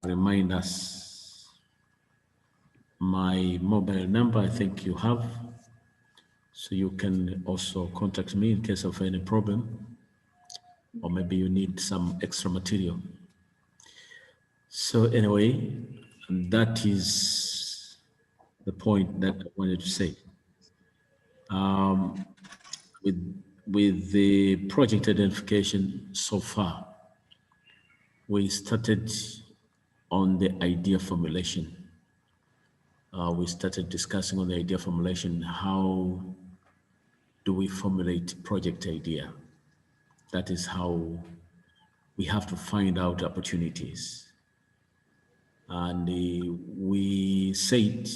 remind us my mobile number, I think you have, so you can also contact me in case of any problem, or maybe you need some extra material. So anyway, that is the point that I wanted to say. With the project identification so far, we started on the idea formulation. We started discussing on the idea formulation. How do we formulate project idea? That is how we have to find out opportunities. And we said,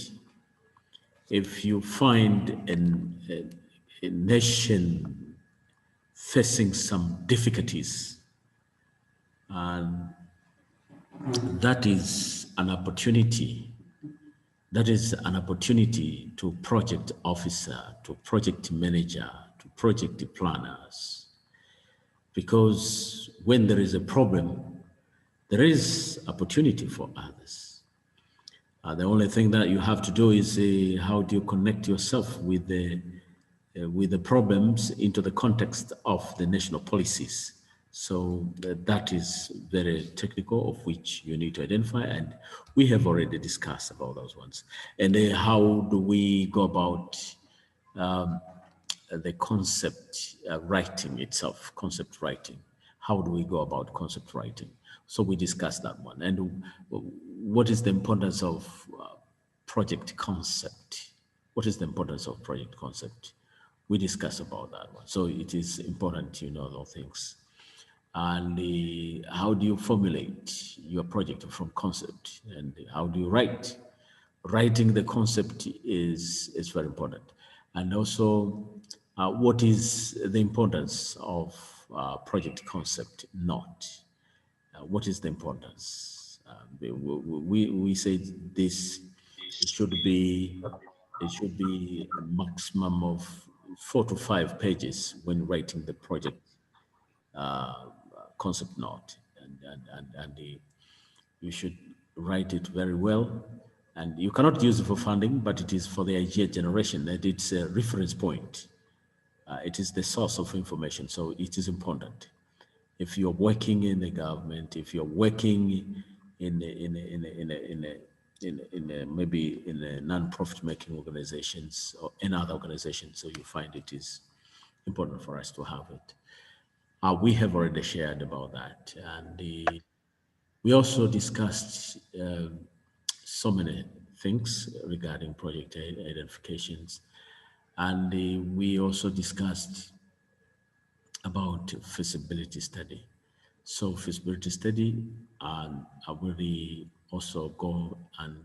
if you find a nation facing some difficulties, and that is an opportunity. That is an opportunity to project officer, to project manager, to project planners. Because when there is a problem, there is opportunity for others. The only thing that you have to do is how do you connect yourself with the problems into the context of the national policies. So that is very technical, of which you need to identify, and we have already discussed about those ones. And how do we go about the concept writing itself, concept writing? How do we go about concept writing? So we discussed that one. And what is the importance of project concept? What is the importance of project concept? We discussed about that one. So it is important to know those things. And how do you formulate your project from concept, and how do you write? Writing the concept is very important. And also, what is the importance of project concept note? What is the importance? We said this should be a maximum of 4 to 5 pages when writing the project concept note, and you should write it very well. And you cannot use it for funding, but it is for the idea generation, and it's a reference point. It is the source of information, so it is important. If you're working in the government, if you're working maybe in a non-profit making organizations or in other organizations, so you find it is important for us to have it. We have already shared about that, and we also discussed so many things regarding project identifications, and we also discussed about feasibility study. So feasibility study, and I will also go and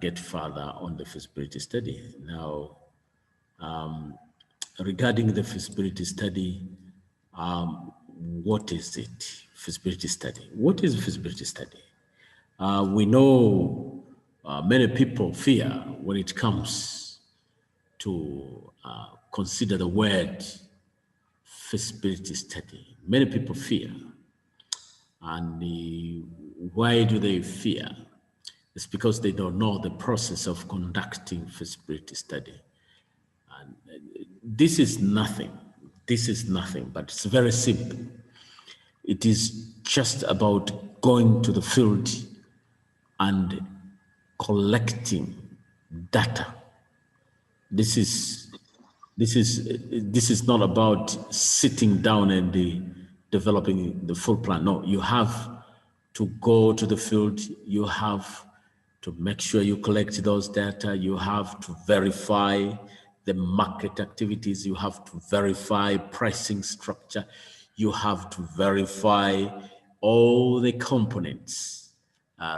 get further on the feasibility study. Now, regarding the feasibility study, what is it? Feasibility study. What is feasibility study? We know many people fear when it comes to consider the word feasibility study. Many people fear. And why do they fear? It's because they don't know the process of conducting feasibility study. And this is nothing, but it's very simple. It is just about going to the field and collecting data. This is not about sitting down and developing the full plan. No, you have to go to the field. You have to make sure you collect those data. You have to verify the market activities. You have to verify pricing structure. You have to verify all the components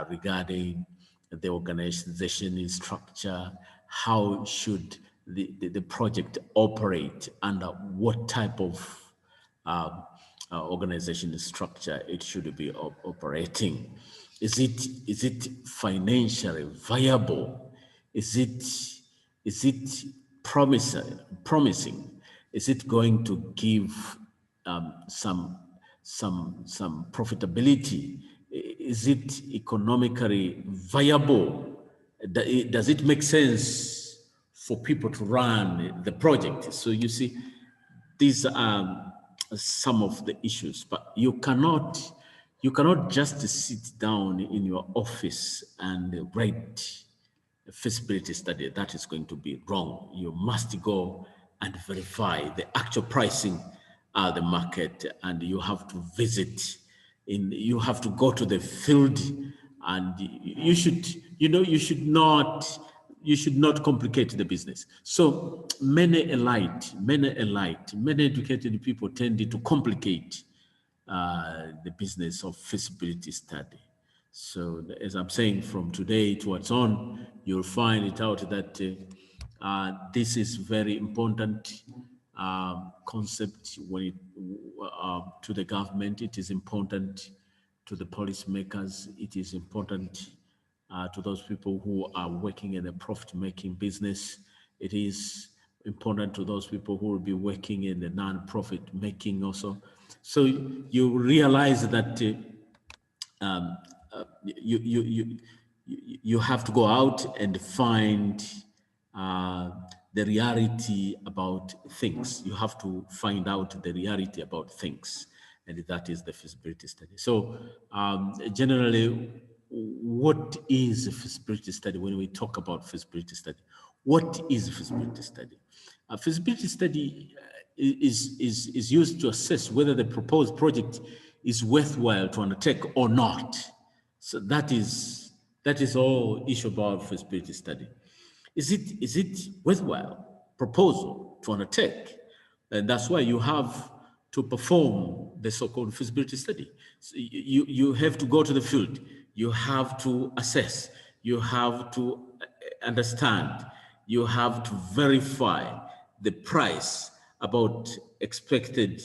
regarding the organization structure. How should the project operate, under what type of organization structure it should be operating? Is it financially viable? Is it promising? Is it going to give some profitability? is it economically viable? Does it make sense for people to run the project? So you see, these are some of the issues, but you cannot just sit down in your office and write a feasibility study. That is going to be wrong. You must go and verify the actual pricing at the market, and you have to visit you have to go to the field, and you should, you should not complicate the business. So many educated people tend to complicate the business of feasibility study. So as I'm saying, from today towards on, you'll find it out that this is very important concept when it to the government. It is important to the policymakers. It is important to those people who are working in a profit-making business. It is important to those people who will be working in the non-profit making also. So you realize that um, you have to go out and find the reality about things. You have to find out the reality about things, and that is the feasibility study. So generally, what is a feasibility study? When we talk about feasibility study, what is a feasibility study? A feasibility study is used to assess whether the proposed project is worthwhile to undertake or not. So that is all issue about feasibility study. Is it worthwhile proposal to undertake? And that's why you have to perform the so-called feasibility study. So you have to go to the field. You have to assess. You have to understand. You have to verify the price about expected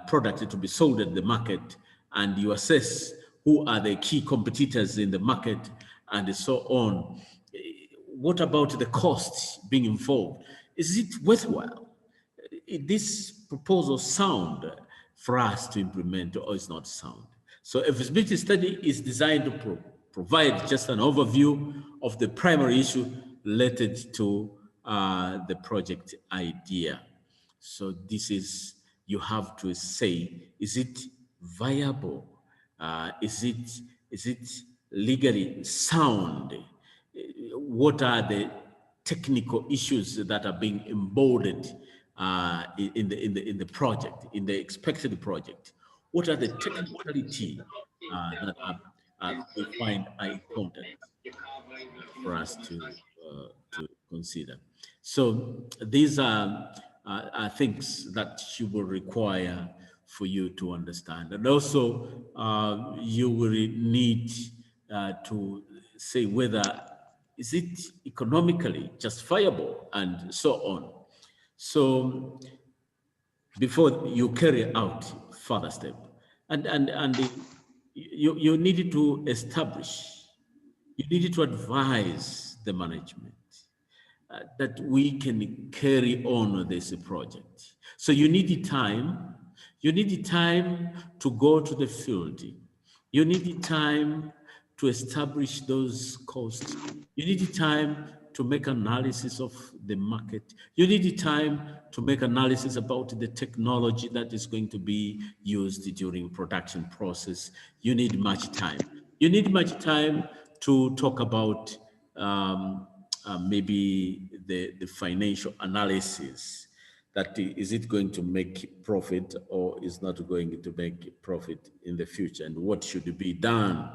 product to be sold at the market, and you assess who are the key competitors in the market and so on. What about the costs being involved? Is it worthwhile? This proposal sound for us to implement, or is not sound? So a feasibility study is designed to provide just an overview of the primary issue related to the project idea. So this is, you have to say, is it viable? Is it legally sound? What are the technical issues that are being embodied in the project, in the expected project? What are the technicality that we find are important for us to consider? So these are things that you will require for you to understand, and also you will need to say whether is it economically justifiable and so on. So before you carry out further step, and you needed to establish, you needed to advise the management that we can carry on this project. So you need time. You need time to go to the field. You need time to establish those costs. You need time to make analysis of the market. You need time to make analysis about the technology that is going to be used during production process. You need much time. You need much time to talk about maybe the financial analysis, that is it going to make profit or is not going to make profit in the future, and what should be done.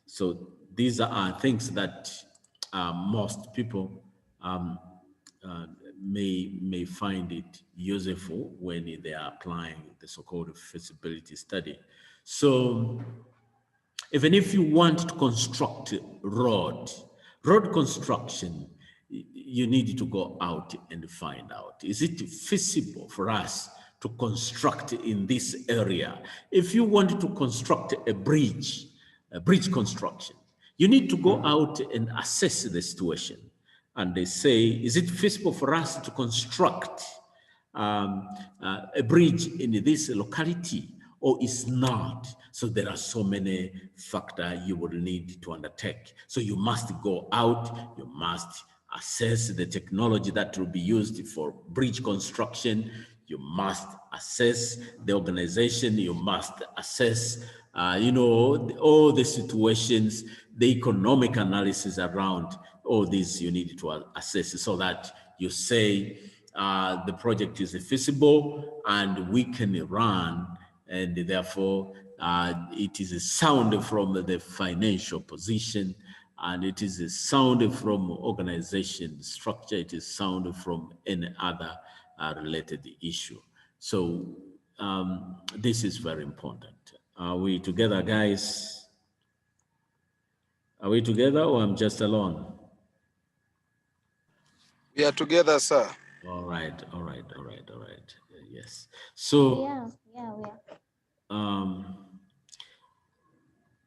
So these are things that most people may find it useful when they are applying the so-called feasibility study. So even if you want to construct road construction, you need to go out and find out, is it feasible for us to construct in this area? If you want to construct a bridge construction, you need to go out and assess the situation. And they say, is it feasible for us to construct a bridge in this locality? or it's not. So there are so many factors you will need to undertake. So you must go out, you must assess the technology that will be used for bridge construction, you must assess the organization, you must assess all the situations, the economic analysis around all these you need to assess so that you say the project is feasible and we can run, and therefore it is sound from the financial position, and it is sound from organization structure, it is sound from any other related issue. So this is very important. Are we together, guys? Are we together or I'm just alone? We are together, sir. All right. Yes. So, Yeah, we are. um,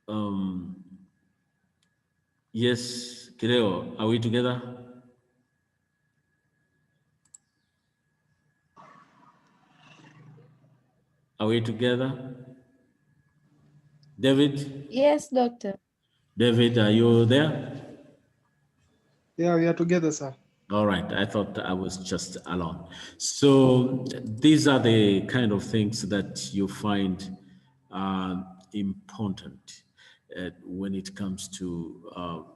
um, yes, Kireo, are we together? Are we together? David? Yes, doctor. David, are you there? Yeah, we are together, sir. All right, I thought I was just alone. So these are the kind of things that you find important when it comes to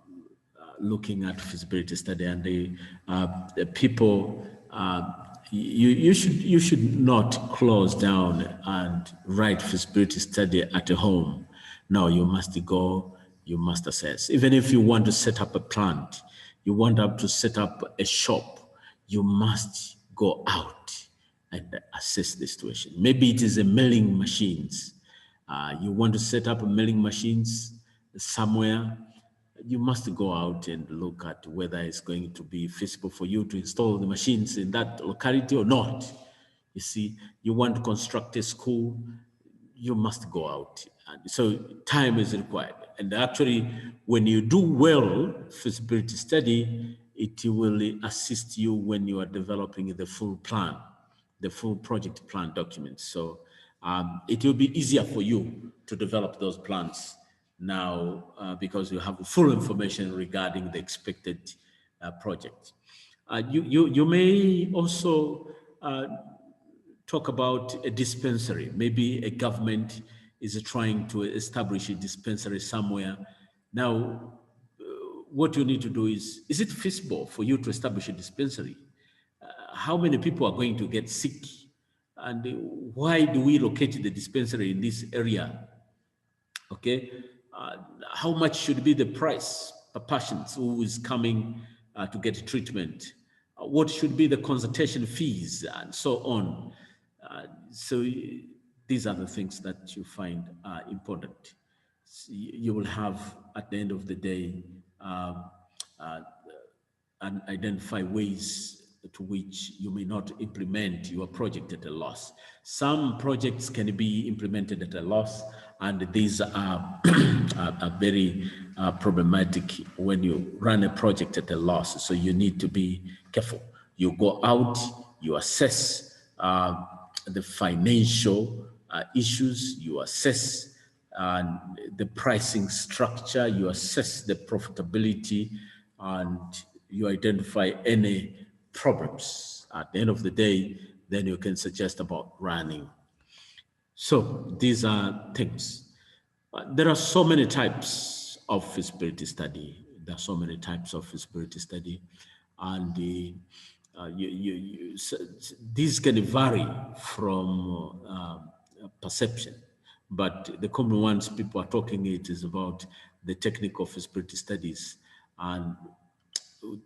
looking at feasibility study, and the people. You should not close down and write feasibility study at home. No, you must go. You must assess. Even if you want to set up a plant, you want to set up a shop, you must go out and assess the situation. Maybe it is a milling machines. You want to set up milling machines somewhere, you must go out and look at whether it's going to be feasible for you to install the machines in that locality or not. You see, you want to construct a school, you must go out. And so time is required. And actually, when you do well feasibility study, it will assist you when you are developing the full plan, the full project plan documents. So it will be easier for you to develop those plans now because you have full information regarding the expected project. You may also talk about a dispensary. Maybe a government is trying to establish a dispensary somewhere. Now, what you need to do is it feasible for you to establish a dispensary? How many people are going to get sick? And why do we locate the dispensary in this area? Okay, how much should be the price per patient who is coming to get treatment? What should be the consultation fees and so on? So these are the things that you find are important. You will have at the end of the day uh, and identify ways to which you may not implement your project at a loss. Some projects can be implemented at a loss, and these are, are very problematic when you run a project at a loss. So you need to be careful. You go out, you assess the financial issues, you assess the pricing structure, you assess the profitability, and you identify any problems. At the end of the day, then you can suggest about running. So these are things. There are so many types of feasibility study. There are so many types of feasibility study, and these can vary from perception. But the common ones people are talking it is about the technical feasibility studies, and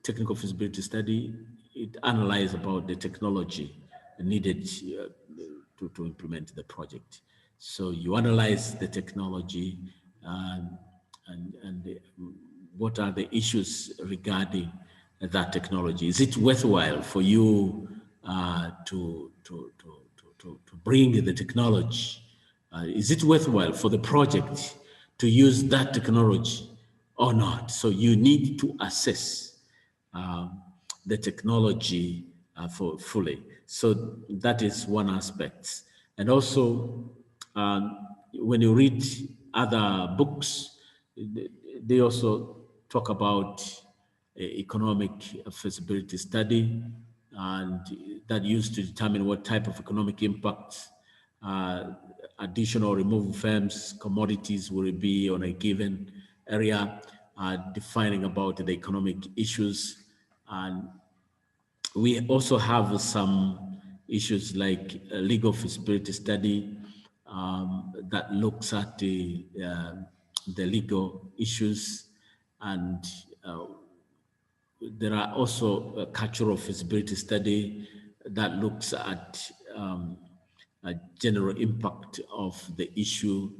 technical feasibility study, it analyzes about the technology needed to implement the project. So you analyze the technology and what are the issues regarding that technology. Is it worthwhile for you to bring the technology? Is it worthwhile for the project to use that technology or not? So you need to assess the technology for fully. So that is one aspect. And also When you read other books, they also talk about economic feasibility study, and that used to determine what type of economic impact additional removal firms, commodities will be on a given area, defining about the economic issues. And we also have some issues like a legal feasibility study that looks at the legal issues, and there are also a cultural feasibility study that looks at a general impact of the issue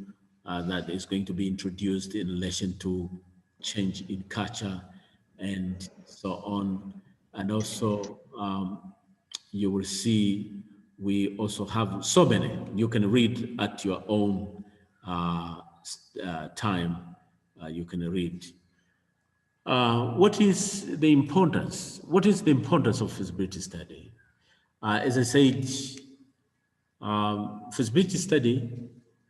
that is going to be introduced in relation to change in culture and so on. And also, you will see we also have so many. You can read at your own time. You can read. What is the importance? What is the importance of feasibility study? As I said, feasibility study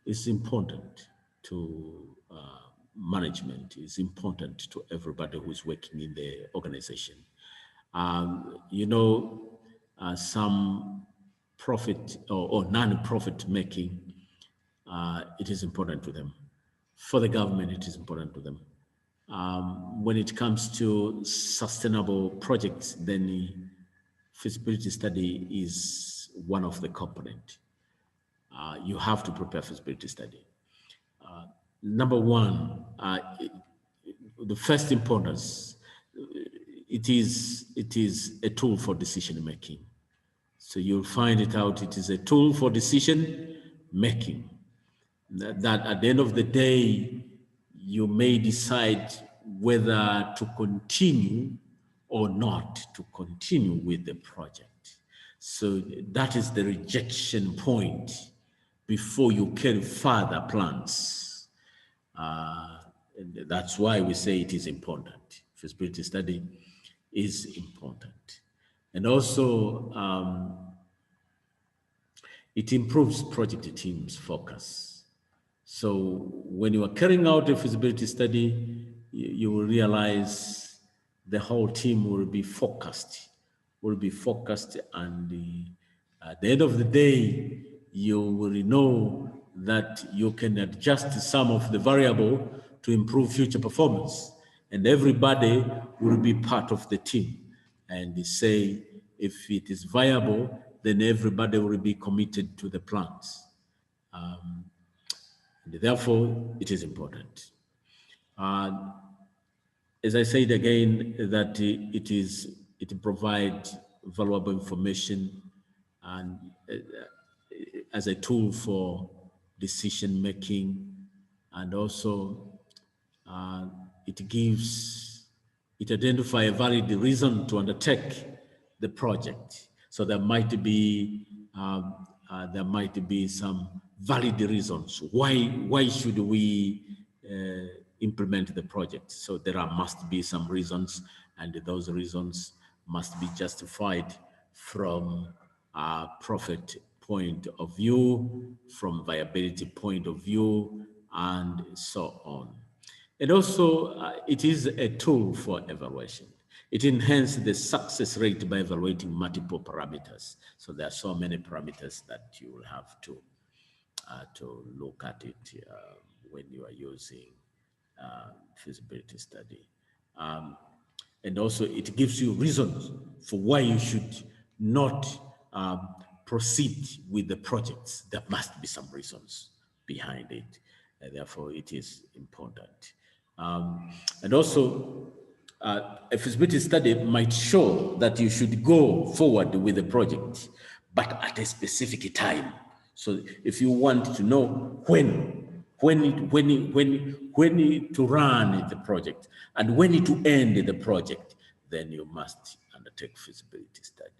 is important to management, is important to everybody who is working in the organization. Some profit or non-profit making, it is important to them. For the government, it is important to them. When it comes to sustainable projects, then feasibility study is one of the components. You have to prepare feasibility study. Number one, the first importance, it is a tool for decision making. So you'll find it out, it is a tool for decision making. That at the end of the day, you may decide whether to continue or not to continue with the project. So that is the rejection point before you carry further plans. And that's why we say it is important. Feasibility study is important. And also, it improves project teams' focus. So when you are carrying out a feasibility study, you will realize the whole team will be focused, and at the end of the day, you will know that you can adjust some of the variable to improve future performance, and everybody will be part of the team. And they say, if it is viable, then everybody will be committed to the plans. And therefore, it is important. As I said again, that it provides valuable information and as a tool for decision making, and also it identifies a valid reason to undertake the project. So there might be some valid reasons why should we implement the project. So must be some reasons, and those reasons must be justified from a profit point of view, from viability point of view, and so on. And also, it is a tool for evaluation. It enhances the success rate by evaluating multiple parameters. So there are so many parameters that you will have to look at it when you are using feasibility study. And also, it gives you reasons for why you should not proceed with the projects. There must be some reasons behind it. And therefore, it is important. And also, a feasibility study might show that you should go forward with the project, but at a specific time. So if you want to know when to run the project and when to end the project, then you must undertake feasibility study.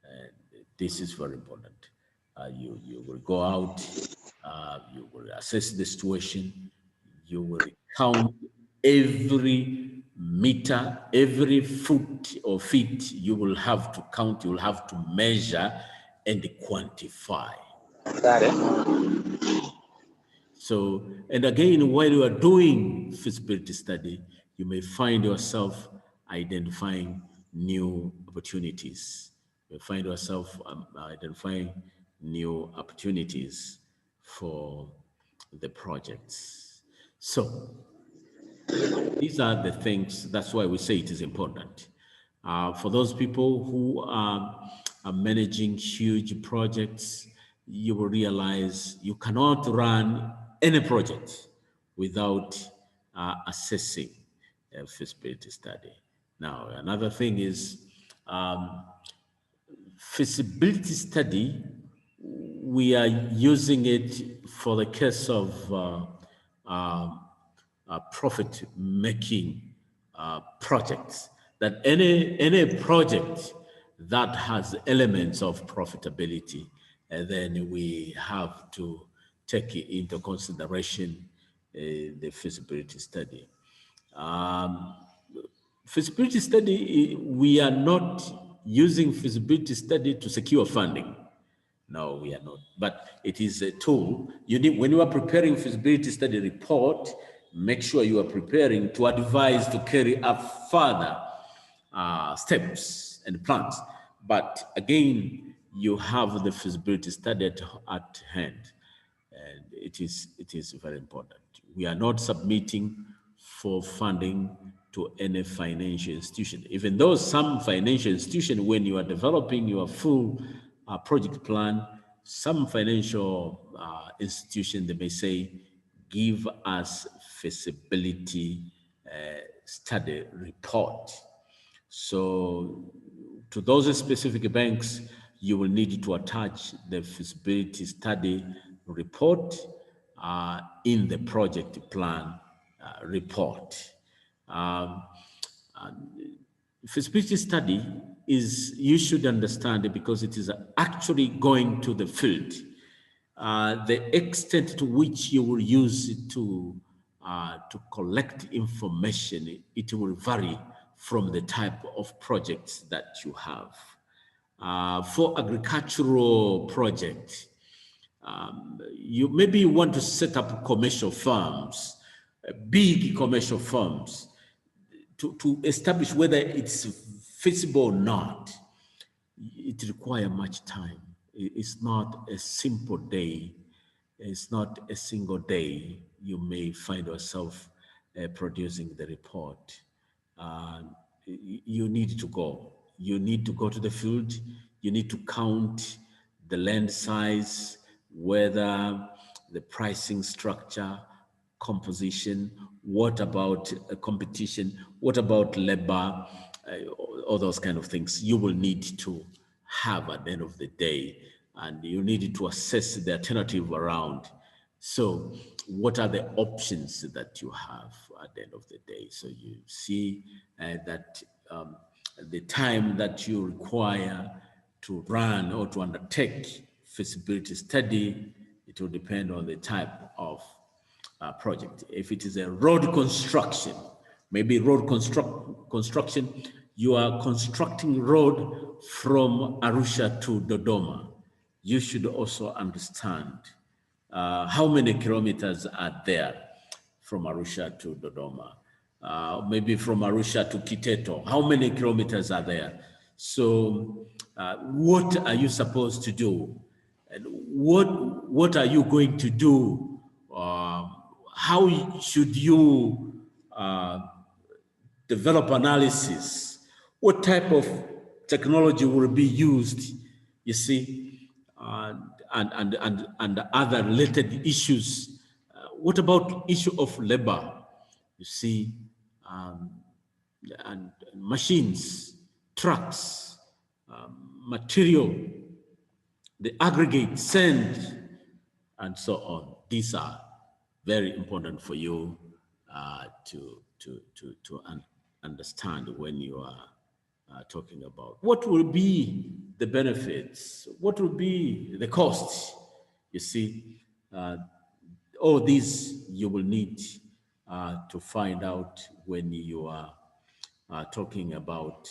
And this is very important. You will go out, you will assess the situation, you will count every meter, every foot or feet you will have to count, you will have to measure and quantify. So, and again, while you are doing feasibility study, you may find yourself identifying new opportunities. You find yourself identifying new opportunities for the projects. So, these are the things, that's why we say it is important. For those people who are managing huge projects, you will realize you cannot run any project without assessing a feasibility study. Now, another thing is um, feasibility study, we are using it for the case of profit-making projects. That any project that has elements of profitability, and then we have to take into consideration the feasibility study. Um, Feasibility study, we are not using feasibility study to secure funding. No, we are not. But it is a tool. You need, when you are preparing feasibility study report, make sure you are preparing to advise to carry up further steps and plans. But again, you have the feasibility study at hand, and it is very important. We are not submitting for funding to any financial institution, even though some financial institution, when you are developing your full project plan, some financial institution, they may say, give us feasibility study report. So to those specific banks, you will need to attach the feasibility study report in the project plan report. Um, Feasibility study is, you should understand it, because it is actually going to the field. The extent to which you will use it to collect information, it will vary from the type of projects that you have. For agricultural project, you maybe you want to set up commercial farms, big commercial farms, to establish whether it's feasible or not. It requires much time. It's not a simple day. It's not a single day. You may find yourself producing the report. Uh, you need to go. You need to go to the field. You need to count the land size, whether the pricing structure, composition, what about competition, what about labor, all those kind of things you will need to have at the end of the day, and you need to assess the alternative around. So what are the options that you have at the end of the day? So you see that the time that you require to run or to undertake feasibility study, it will depend on the type of project. If it is a road construction, maybe road construction, you are constructing road from Arusha to Dodoma. You should also understand how many kilometers are there from Arusha to Dodoma. Maybe from Arusha to Kiteto, how many kilometers are there? So what are you supposed to do? And what are you going to do? How should you develop analysis? What type of technology will be used? You see, and other related issues. What about issue of labor? You see, um, and machines, trucks, material, the aggregate, sand, and so on. These are very important for you to understand when you are talking about what will be the benefits, what will be the costs. You see, all these you will need to find out when you are talking about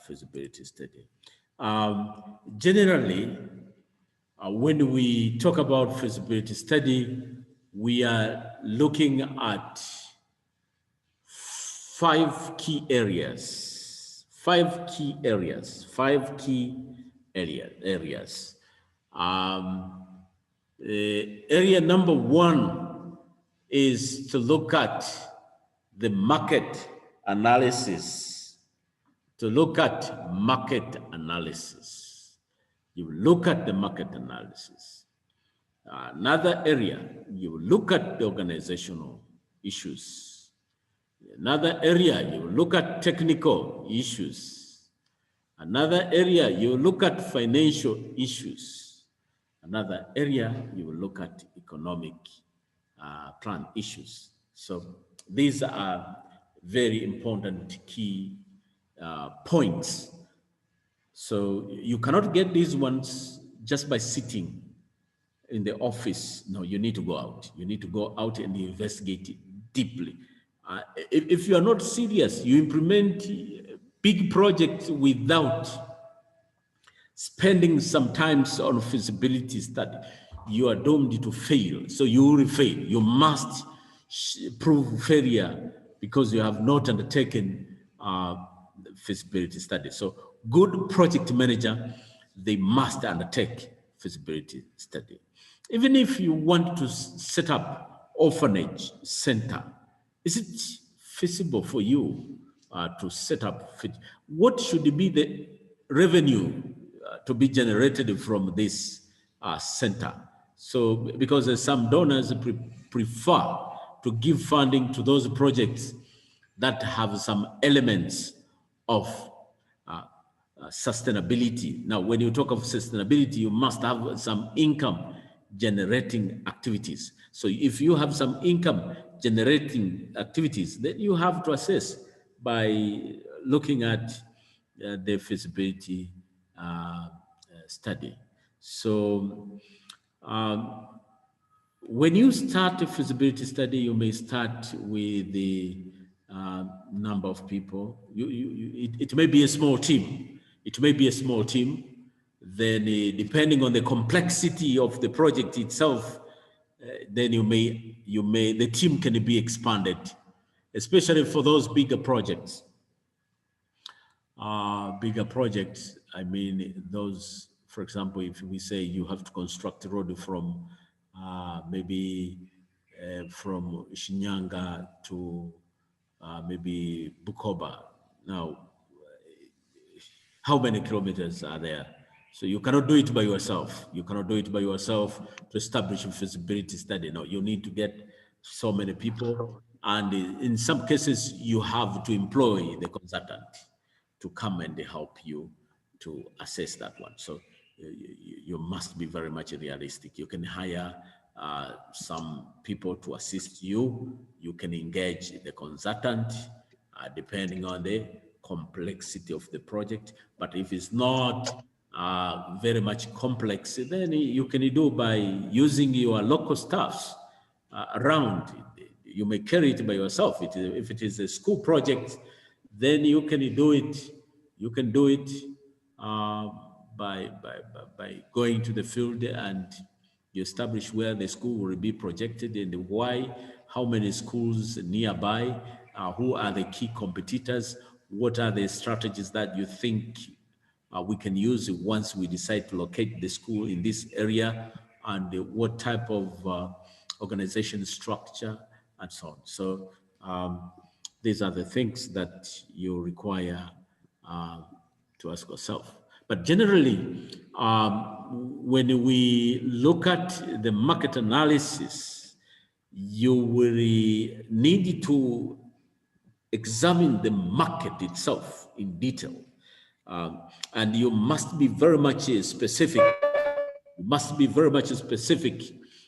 feasibility study. Generally, when we talk about feasibility study, we are looking at 5 key areas. 5 key areas. Area number 1 is to look at the market analysis. You look at the market analysis. Another area, you look at the organizational issues. Another area, you look at technical issues. Another area, you look at financial issues. Another area, you will look at economic plan issues. So these are very important key points. So you cannot get these ones just by sitting in the office. No, you need to go out. You need to go out and investigate it deeply. If you are not serious, you implement big projects without spending some time on feasibility study, you are doomed to fail. So you will fail. You must prove failure because you have not undertaken feasibility study. So good project manager, they must undertake feasibility study. Even if you want to set up orphanage center, is it feasible for you to set up? What should be the revenue to be generated from this center? So, because some donors prefer to give funding to those projects that have some elements of sustainability. Now, when you talk of sustainability, you must have some income generating activities. So if you have some income generating activities, then you have to assess by looking at the feasibility study. So when you start a feasibility study, you may start with the number of people. It may be a small team. Then, depending on the complexity of the project itself, then the team can be expanded, especially for those bigger projects. I mean, those, for example, if we say you have to construct a road from maybe from Shinyanga to maybe Bukoba. Now, how many kilometers are there? So you cannot do it by yourself. To establish a feasibility study. No, you need to get so many people. And in some cases, you have to employ the consultant to come and help you to assess that one. So you must be very much realistic. You can hire some people to assist you. You can engage the consultant depending on the complexity of the project. But if it's not very much complex, then you can do by using your local staffs around. You may carry it by yourself. If it is a school project, then you can do it. You can do it by going to the field, and you establish where the school will be projected and why, how many schools nearby, who are the key competitors, what are the strategies that you think we can use once we decide to locate the school in this area, and what type of organization structure and so on. So these are the things that you require to ask yourself. But generally, when we look at the market analysis, you will need to examine the market itself in detail. And you must be very much specific.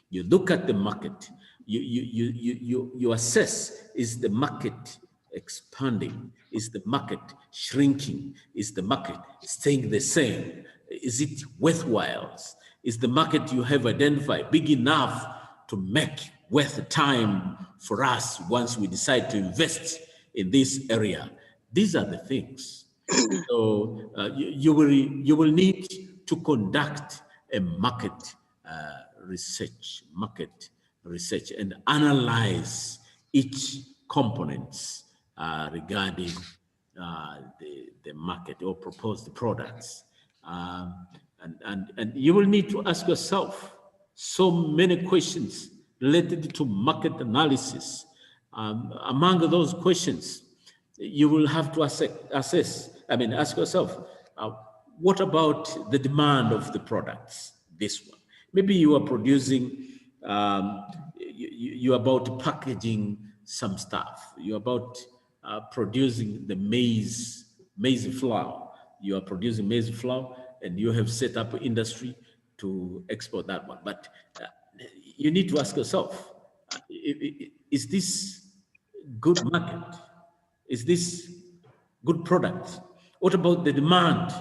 You look at the market. You assess, is the market expanding? Is the market shrinking? Is the market staying the same? Is it worthwhile? Is the market you have identified big enough to make worth time for us once we decide to invest in this area? These are the things. So you will need to conduct a market research, market research and analyze each components regarding the market or proposed products. And you will need to ask yourself so many questions related to market analysis. Among those questions, you will have to ask yourself, what about the demand of the products? This one. Maybe you are producing, you're about packaging some stuff. You're about producing the maize flour. You are producing maize flour and you have set up an industry to export that one. But you need to ask yourself, is this good market? Is this good product? What about the demand?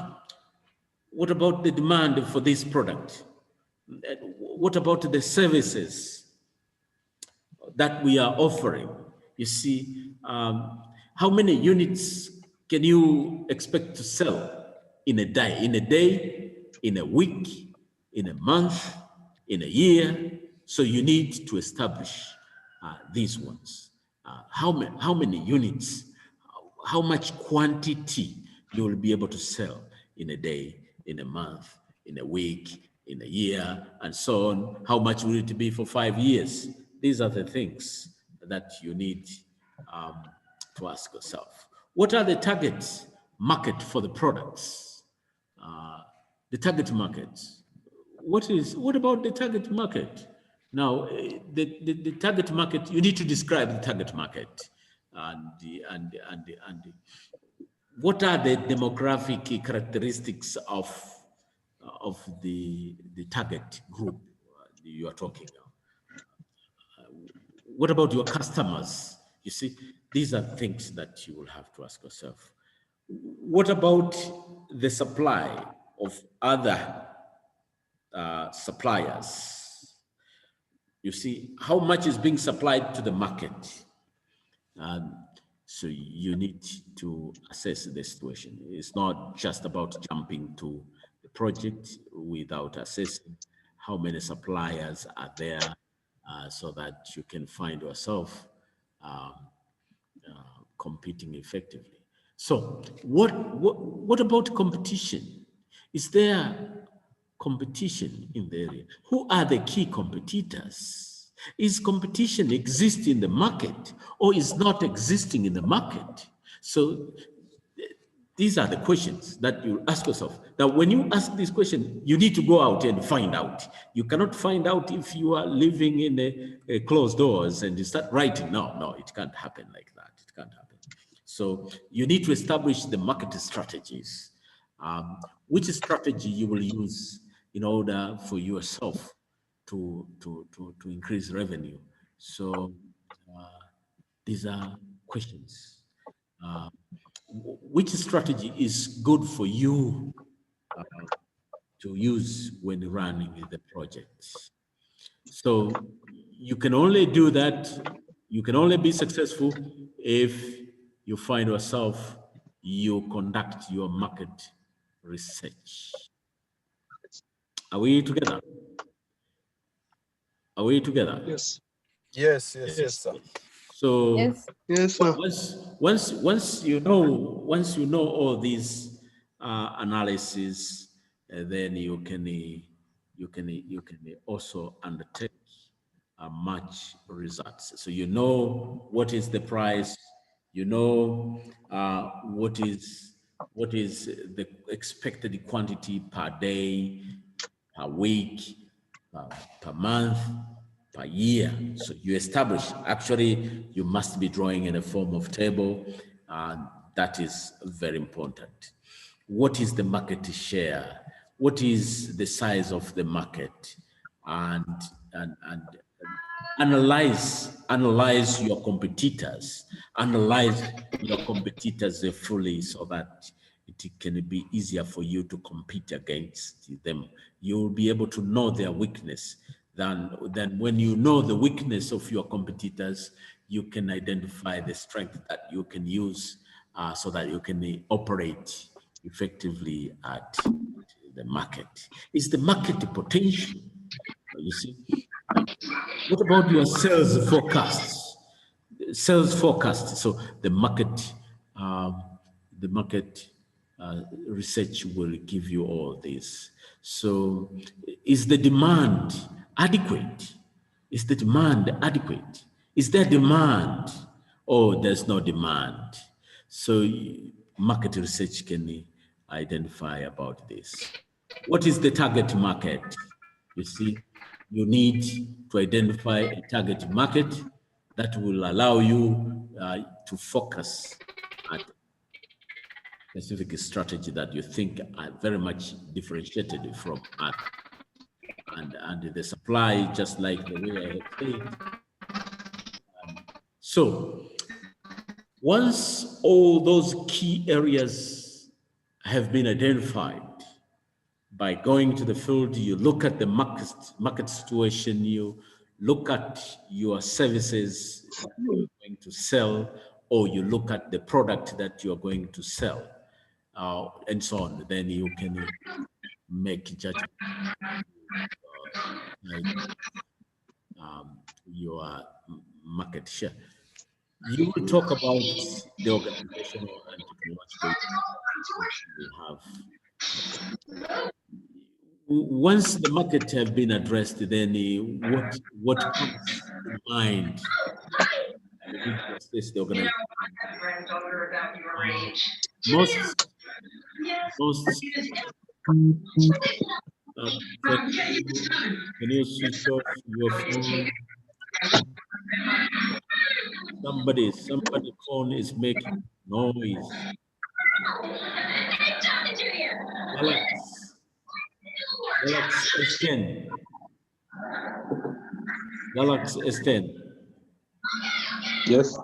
What about the demand for this product? What about the services that we are offering? You see, how many units can you expect to sell in a day? In a day, in a week, in a month, in a year? So you need to establish these ones. How many units? How much quantity you will be able to sell in a day, in a month, in a week, in a year, and so on. How much will it be for 5 years? These are the things that you need to ask yourself. What are the target market for the products? The target market. What about the target market? Now, the target market, you need to describe the target market and what are the demographic characteristics of the target group you are talking of? What about your customers? You see, these are things that you will have to ask yourself. What about the supply of other suppliers? You see, how much is being supplied to the market? So you need to assess the situation. It's not just about jumping to the project without assessing how many suppliers are there so that you can find yourself competing effectively. So what about competition? Is there competition in the area? Who are the key competitors? Is competition exist in the market or is not existing in the market? So these are the questions that you ask yourself. Now, when you ask this question, you need to go out and find out. You cannot find out if you are living in a closed doors and you start writing. No, it can't happen like that. It can't happen. So you need to establish the market strategies. Which strategy you will use in order for yourself to increase revenue. So these are questions. Which strategy is good for you to use when running the project? So you can only do that, you can only be successful if you find yourself, you conduct your market research. Are we together? Are we together? Yes. Yes, sir. So Yes. Yes, sir. once you know all these analysis, then you can also undertake match results. So you know what is the price, you know what is the expected quantity per day, per week, per month, per year. So you establish, actually, you must be drawing in a form of table, and that is very important. What is the market share? What is the size of the market? And analyze your competitors, fully so that it can be easier for you to compete against them. You'll be able to know their weakness. Then when you know the weakness of your competitors, you can identify the strength that you can use so that you can operate effectively at the market. It's the market potential, you see. What about your sales forecasts? Sales forecast. So the market, the market research will give you all this. So is the demand adequate? Is the demand adequate? Is there demand? Oh, there's no demand. So market research can identify about this. What is the target market? You see, you need to identify a target market that will allow you to focus at a specific strategy that you think are very much differentiated from others. And the supply, just like the way I had said. So once all those key areas have been identified, by going to the field, you look at the market situation, you look at your services you're going to sell, or you look at the product that you're going to sell, and so on. Then you can make judgment your market share. You will talk about the organizational and technological we have. Once the market have been addressed, then what comes in mind? You need to assess the organization. Most can you switch off your phone? Somebody phone is making noise. Alex, Alex S10. Alex S10. Yes.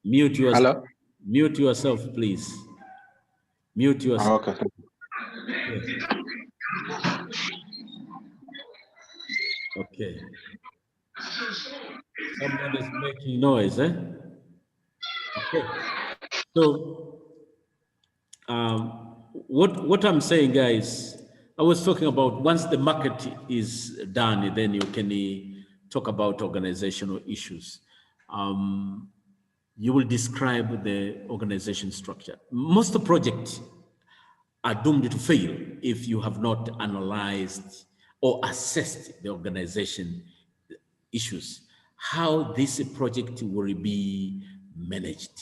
Mute yourself. Hello. Mute yourself, please. Mute yourself. Okay. Yes. Okay. Someone is making noise, eh? Okay. So, what I'm saying, guys, I was talking about once the market is done, then you can talk about organizational issues. You will describe the organization structure. Most projects are doomed to fail if you have not analyzed or assessed the organization issues, how this project will be managed,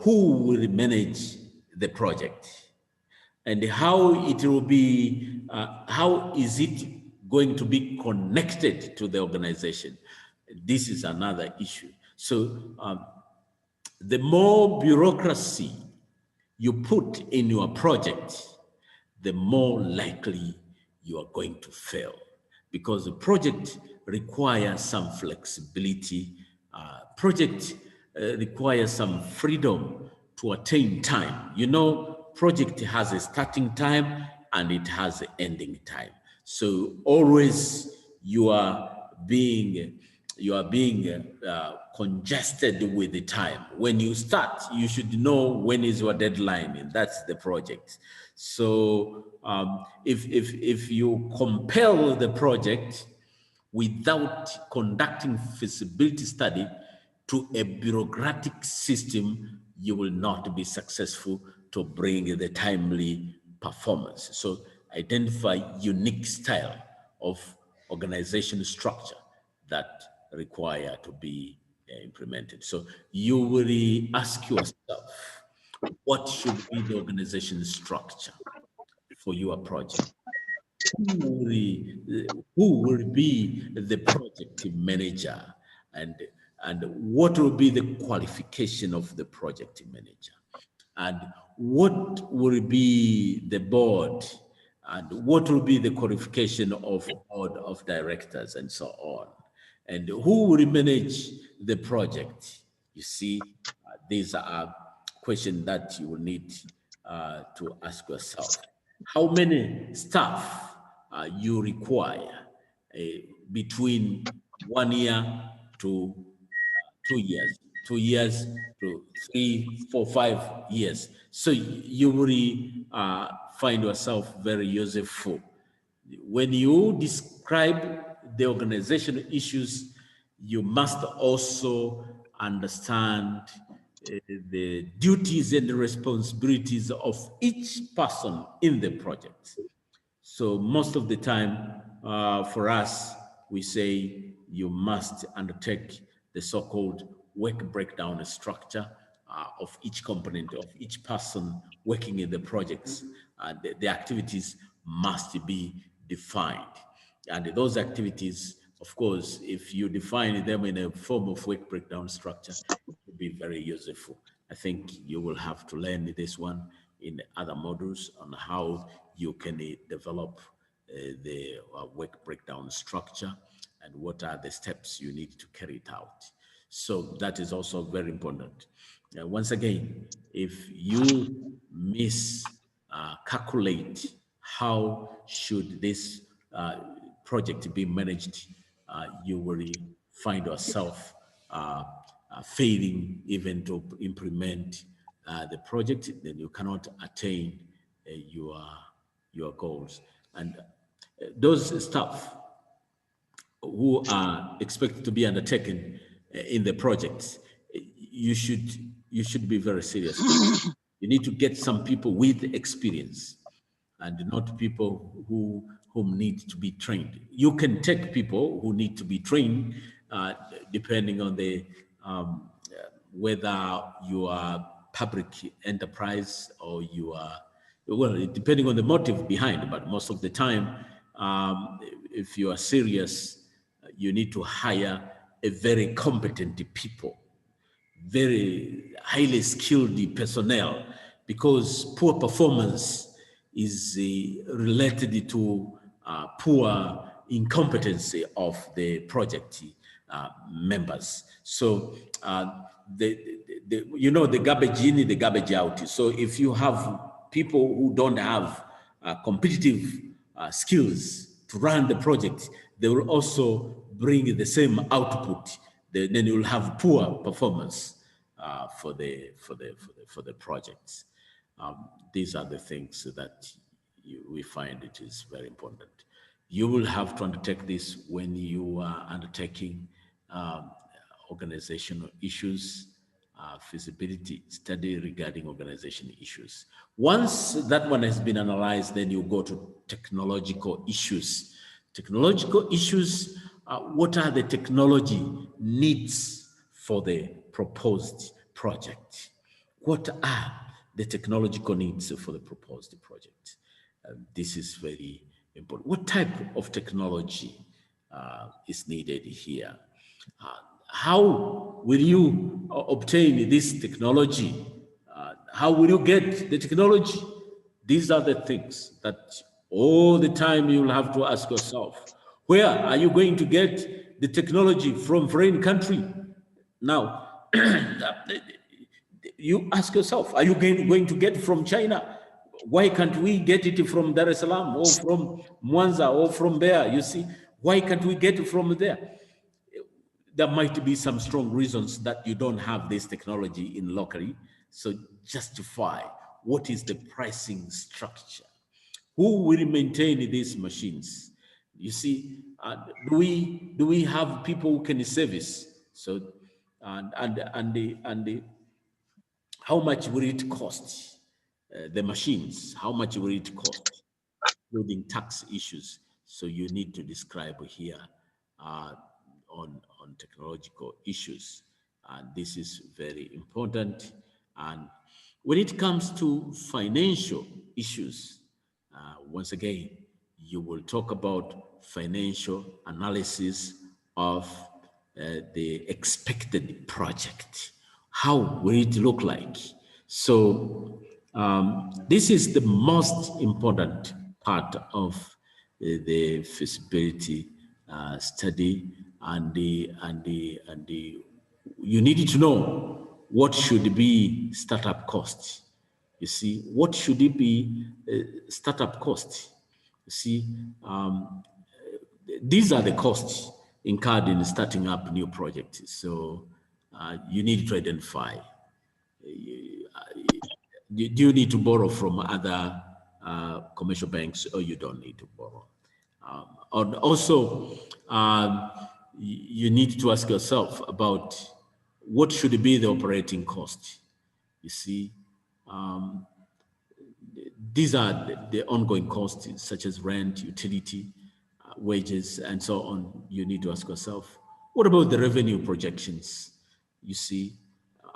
who will manage the project, and how it will be, how is it going to be connected to the organization? This is another issue. So the more bureaucracy you put in your project, the more likely you are going to fail, because the project requires some flexibility. Project requires some freedom to attain time. You know, project has a starting time and it has an ending time. So always you are being congested with the time. When you start, you should know when is your deadline, and that's the project. So if you compel the project without conducting feasibility study to a bureaucratic system, you will not be successful to bring the timely performance. So identify unique style of organization structure that require to be implemented. So you will ask yourself, what should be the organization structure for your project? Who will be the project manager, and what will be the qualification of the project manager, and what will be the board, and what will be the qualification of board of directors, and so on, and who will manage the project. You see, these are questions that you will need to ask yourself. How many staff you require between 1 year to 2 years? 2 years to 3, 4, 5 years. So you will find yourself very useful. When you describe the organizational issues, you must also understand the duties and the responsibilities of each person in the project. So most of the time, for us, we say you must undertake the so-called work breakdown structure of each component, of each person working in the projects. The activities must be defined. And those activities, of course, if you define them in a form of work breakdown structure, it will be very useful. I think you will have to learn this one in other modules on how you can develop the work breakdown structure and what are the steps you need to carry it out. So that is also very important. Once again, if you calculate how should this project be managed, you will find yourself failing even to implement the project, then you cannot attain your goals. And those staff who are expected to be undertaken in the projects, you should be very serious. You need to get some people with experience and not people whom need to be trained. You can take people who need to be trained depending on the whether you are public enterprise or you are, well, depending on the motive behind, but most of the time, if you are serious, you need to hire a very competent people, very highly skilled personnel, because poor performance is related to poor incompetency of the project members. So the garbage in, the garbage out. So if you have people who don't have competitive skills to run the project, they will also bring the same output. Then you will have poor performance for the projects. These are the things that we find it is very important. You will have to undertake this when you are undertaking organizational issues, feasibility study regarding organizational issues. Once that one has been analyzed, then you go to technological issues. Technological issues, what are the technology needs for the proposed project? What are the technological needs for the proposed project? This is very important. What type of technology is needed here? How will you obtain this technology? How will you get the technology? These are the things that all the time you'll have to ask yourself. Where are you going to get the technology from foreign country? Now, you ask yourself, are you going to get from China? Why can't we get it from Dar es Salaam or from Mwanza or from there? You see, why can't we get it from there? There might be some strong reasons that you don't have this technology in locally. So justify what is the pricing structure? Who will maintain these machines? You see, do we have people who can service? So, how much will it cost? The machines, how much will it cost? Including tax issues. So you need to describe here on technological issues. And this is very important. And when it comes to financial issues, once again, you will talk about financial analysis of the expected project. How will it look like? So this is the most important part of the feasibility study, and you need to know what should be startup costs. You see, what should it be startup costs? You see, these are the costs incurred in starting up new projects. So you need to identify. Do you need to borrow from other commercial banks, or you don't need to borrow? And also, you need to ask yourself about what should be the operating cost. You see, these are the ongoing costs, such as rent, utility, wages, and so on. You need to ask yourself, what about the revenue projections? You see,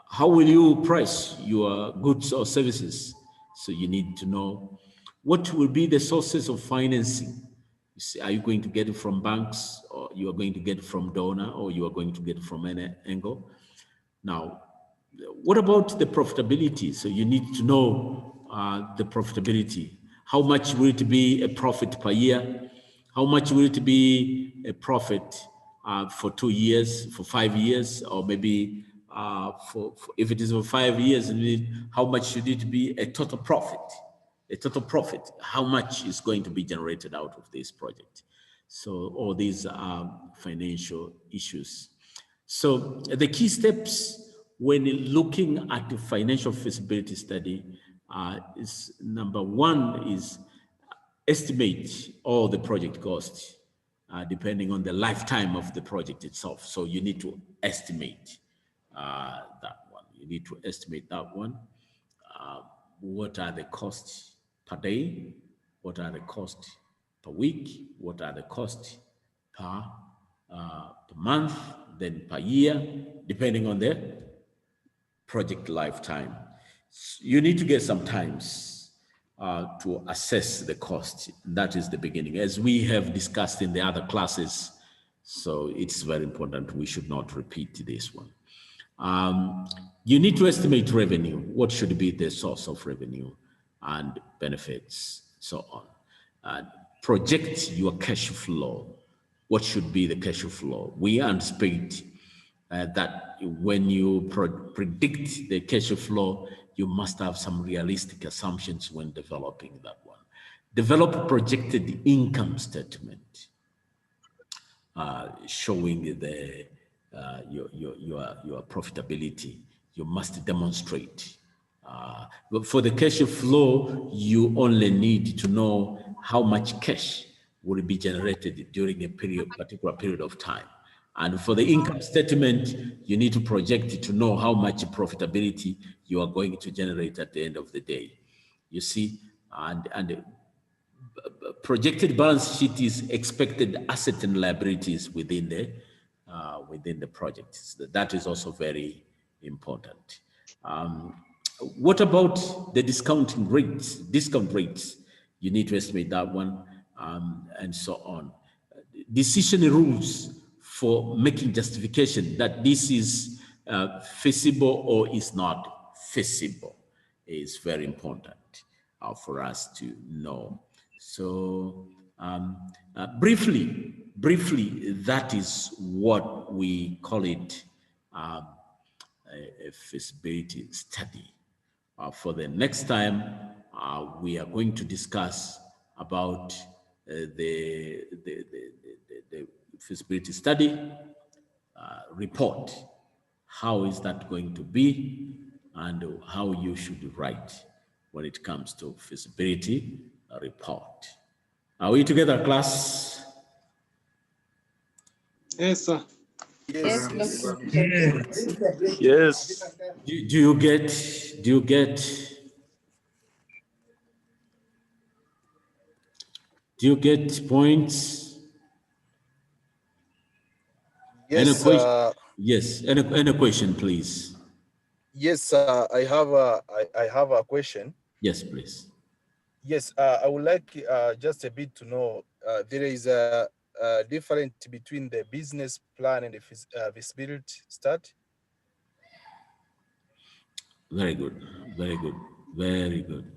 how will you price your goods or services? So you need to know what will be the sources of financing. You see, are you going to get it from banks, or you are going to get it from donor, or you are going to get it from any angle? Now, what about the profitability? So you need to know the profitability. How much will it be a profit per year? How much will it be a profit for 2 years, for 5 years, or maybe for if it is for 5 years, how much should it be a total profit? A total profit, how much is going to be generated out of this project? So all these are financial issues. So the key steps when looking at the financial feasibility study is number one is estimate all the project costs depending on the lifetime of the project itself. So you need to estimate that one. You need to estimate that one. What are the costs per day? What are the costs per week? What are the costs per month? Then per year, depending on the project lifetime. You need to get some times to assess the cost. That is the beginning, as we have discussed in the other classes. So it's very important. We should not repeat this one. You need to estimate revenue. What should be the source of revenue and benefits, so on. Project your cash flow. What should be the cash flow? We anticipate that when you predict the cash flow, you must have some realistic assumptions when developing that one. Develop projected income statement showing the your profitability. You must demonstrate. But for the cash flow, you only need to know how much cash will be generated during a particular period of time. And for the income statement, you need to project it to know how much profitability you are going to generate at the end of the day. You see, and projected balance sheet is expected assets and liabilities within the project. So that is also very important. What about the discounting rates? Discount rates, you need to estimate that one, and so on. Decision rules for making justification that this is feasible or is not feasible is very important for us to know. So briefly, that is what we call it a feasibility study. For the next time, we are going to discuss about the feasibility study report. How is that going to be, and how you should write when it comes to feasibility report. Are we together, class? Yes, sir. Yes, Yes. Doctor. Yes. Do you get points? Any Yes. question? Yes. Any question, please? Yes. I have a question. Yes, please. Yes. I would like just a bit to know. There is a difference between the business plan and the feasibility study. Very good. Very good. Very good.